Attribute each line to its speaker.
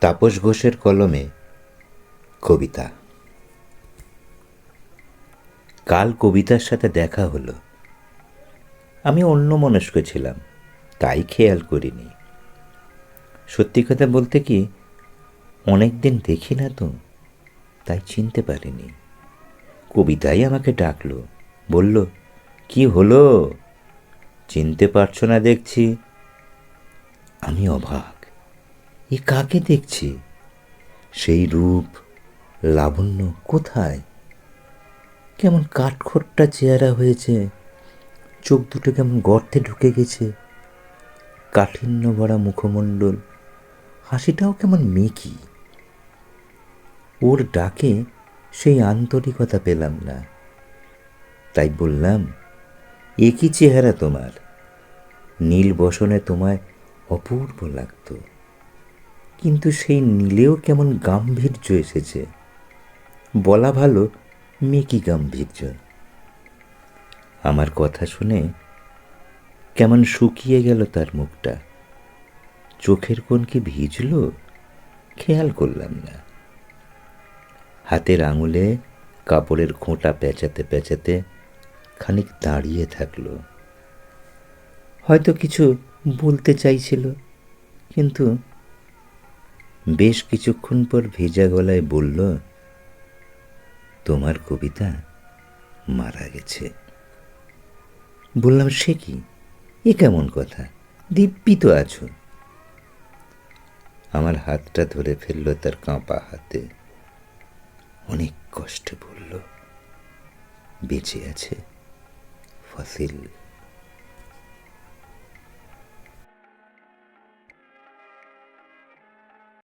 Speaker 1: তাপস ঘোষের কলমে কবিতা। কাল কবিতার সাথে দেখা হলো। আমি অন্যমনস্ক ছিলাম, তাই খেয়াল করিনি। সত্যি কথা বলতে কি, অনেক দিন দেখি না তো, তাই চিনতে পারিনি। কবিতাই আমাকে ডাকলো, বলল, কি হলো, চিনতে পারছো না দেখছি। আমি অবাক, এ কাকে দেখছি? সেই রূপ লাবণ্য কোথায়? কেমন কাঠখোট্টা চেহারা হয়েছে, চোখ দুটো কেমন গর্তে ঢুকে গেছে, কাঠিন্য ভরা মুখমণ্ডল, হাসিটাও কেমন মেকি। ওর ডাকে সেই আন্তরিকতা পেলাম না, তাই বললাম, এ কি চেহারা তোমার? নীল বসনে তোমায় অপূর্ব লাগত, কিন্তু সেই নীলেও কেমন গাম্ভীর্য এসেছে, বলা ভালো মেকি গাম্ভীর্য। আমার কথা শুনে কেমন শুকিয়ে গেল তার মুখটা। চোখের কোণ কি ভিজল? খেয়াল করলাম না। হাতের আঙুলে কাপড়ের খোঁটা পেঁচাতে পেঁচাতে খানিক দাঁড়িয়ে থাকলো। হয়তো কিছু বলতে চাইছিল, কিন্তু বেশ কিছুক্ষণ পর ভেজা গলায় বলল, তোমার কবিতা মারা গেছে। বললাম, সে কি, এ কেমন কথা, দিব্যি তো আছো। আমার হাতটা ধরে ফেললো তার কাঁপা হাতে, অনেক কষ্টে বলল, বেঁচে আছে ফসিল।